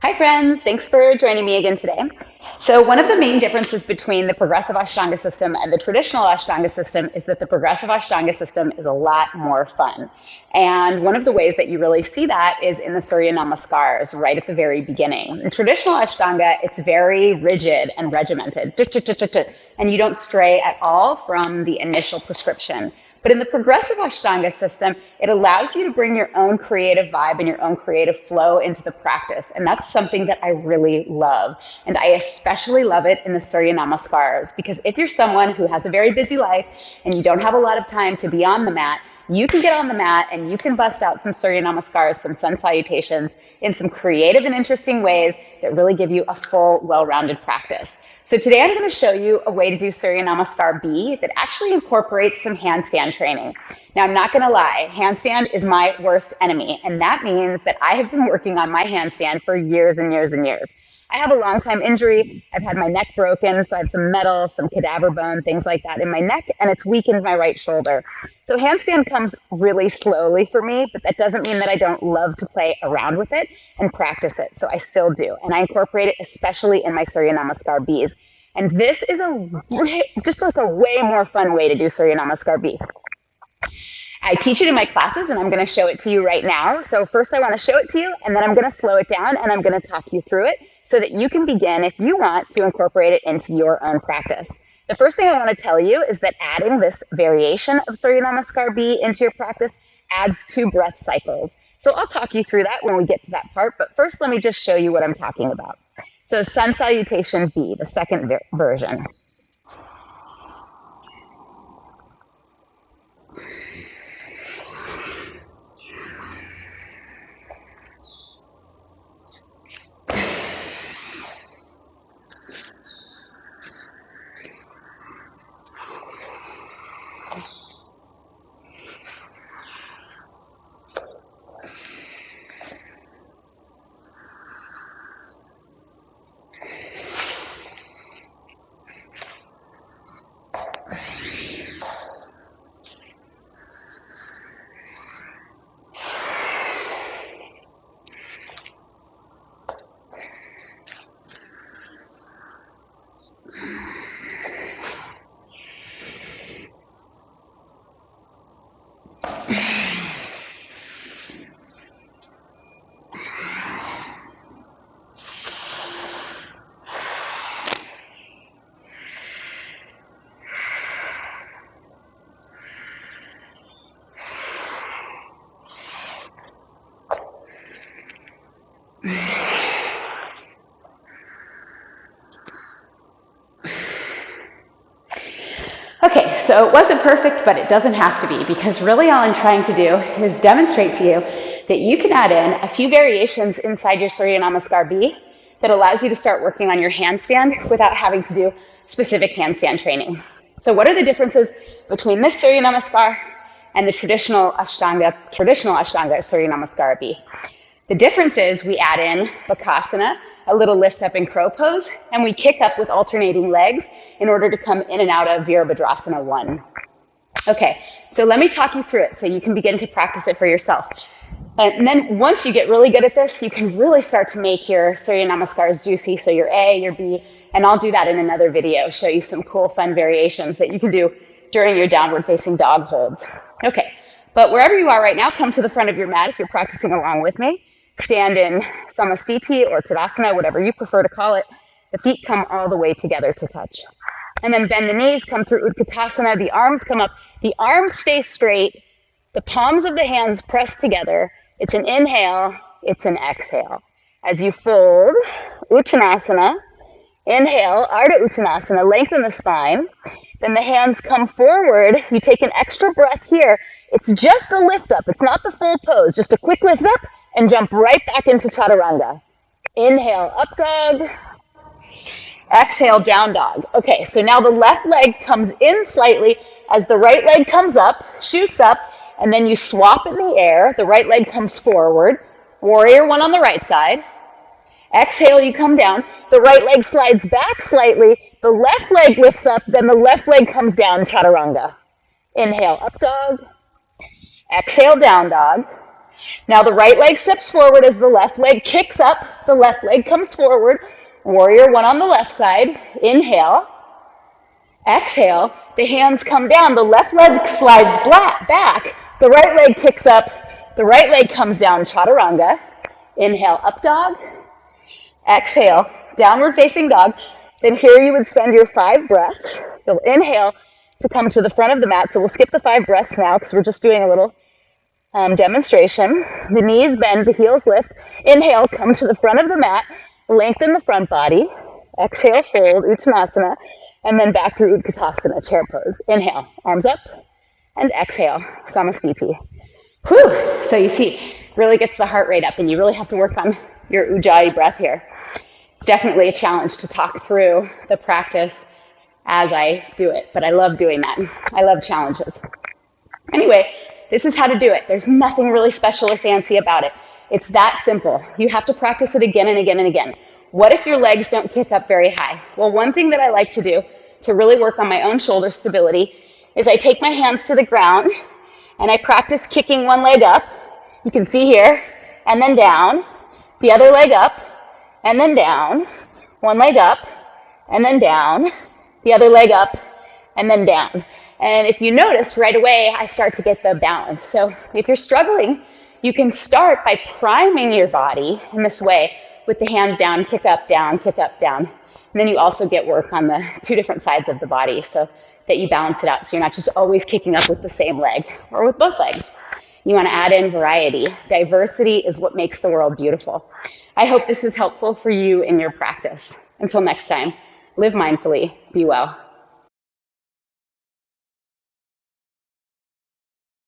Hi friends, thanks for joining me again today. So one of the main differences between the progressive Ashtanga system and the traditional Ashtanga system is that the progressive Ashtanga system is a lot more fun. And one of the ways that you really see that is in the Surya Namaskars right at the very beginning. In traditional Ashtanga, it's very rigid and regimented, and you don't stray at all from the initial prescription. But in the progressive Ashtanga system, it allows you to bring your own creative vibe and your own creative flow into the practice. And that's something that I really love. And I especially love it in the Surya Namaskars, because if you're someone who has a very busy life and you don't have a lot of time to be on the mat, you can get on the mat and you can bust out some Surya Namaskars, some sun salutations in some creative and interesting ways that really give you a full, well-rounded practice. So today I'm going to show you a way to do Surya Namaskar B that actually incorporates some handstand training. Now, I'm not going to lie, handstand is my worst enemy, and that means that I have been working on my handstand for years and years and years. I have a long time injury. I've had my neck broken, so I have some metal, some cadaver bone, things like that in my neck, and it's weakened my right shoulder. So handstand comes really slowly for me, but that doesn't mean that I don't love to play around with it and practice it. So I still do, and I incorporate it especially in my Surya Namaskar Bs. And this is just like a way more fun way to do Surya Namaskar B. I teach it in my classes, and I'm going to show it to you right now. So first I want to show it to you, and then I'm going to slow it down, and I'm going to talk you through it so that you can begin, if you want, to incorporate it into your own practice. The first thing I want to tell you is that adding this variation of Surya Namaskar B into your practice adds 2 breath cycles. So I'll talk you through that when we get to that part, but first let me just show you what I'm talking about. So Sun Salutation B, the second version. Okay, so it wasn't perfect, but it doesn't have to be, because really all I'm trying to do is demonstrate to you that you can add in a few variations inside your Surya Namaskar B that allows you to start working on your handstand without having to do specific handstand training. So what are the differences between this Surya Namaskar and the traditional Ashtanga Surya Namaskar B? The difference is we add in Bakasana, a little lift up in crow pose, and we kick up with alternating legs in order to come in and out of Virabhadrasana 1. Okay, so let me talk you through it so you can begin to practice it for yourself. And then once you get really good at this, you can really start to make your Surya Namaskars juicy, so your A, your B, and I'll do that in another video, show you some cool, fun variations that you can do during your downward facing dog holds. Okay, but wherever you are right now, come to the front of your mat if you're practicing along with me. Stand in Samastiti or Tadasana, whatever you prefer to call it. The feet come all the way together to touch. And then bend the knees, come through Utkatasana. The arms come up. The arms stay straight. The palms of the hands press together. It's an inhale. It's an exhale. As you fold, Uttanasana. Inhale, Ardha Uttanasana. Lengthen the spine. Then the hands come forward. You take an extra breath here. It's just a lift up. It's not the full pose. Just a quick lift up. And jump right back into Chaturanga. Inhale, up dog. Exhale, down dog. Okay, so now the left leg comes in slightly as the right leg comes up, shoots up, and then you swap in the air. The right leg comes forward. Warrior 1 on the right side. Exhale, you come down. The right leg slides back slightly. The left leg lifts up, then the left leg comes down, Chaturanga. Inhale, up dog. Exhale, down dog. Now the right leg steps forward as the left leg kicks up. The left leg comes forward. Warrior one on the left side. Inhale. Exhale. The hands come down. The left leg slides back. The right leg kicks up. The right leg comes down. Chaturanga. Inhale, up dog. Exhale, downward facing dog. Then here you would spend your 5 breaths. You'll inhale to come to the front of the mat. So we'll skip the 5 breaths now because we're just doing a little demonstration. The knees bend, the heels lift. Inhale, come to the front of the mat. Lengthen the front body. Exhale, fold, Uttanasana. And then back through Utkatasana, chair pose. Inhale, arms up. And exhale, Samastiti. Whew. So you see, really gets the heart rate up, and you really have to work on your Ujjayi breath here. It's definitely a challenge to talk through the practice as I do it, but I love doing that. I love challenges. Anyway, this is how to do it. There's nothing really special or fancy about it. It's that simple. You have to practice it again and again and again. What if your legs don't kick up very high? Well, one thing that I like to do to really work on my own shoulder stability is I take my hands to the ground and I practice kicking one leg up. You can see here, and then down. The other leg up, and then down. One leg up, and then down. The other leg up, and then down. And if you notice, right away, I start to get the balance. So if you're struggling, you can start by priming your body in this way with the hands down, kick up, down, kick up, down. And then you also get work on the 2 different sides of the body so that you balance it out. So you're not just always kicking up with the same leg or with both legs. You want to add in variety. Diversity is what makes the world beautiful. I hope this is helpful for you in your practice. Until next time, live mindfully, be well.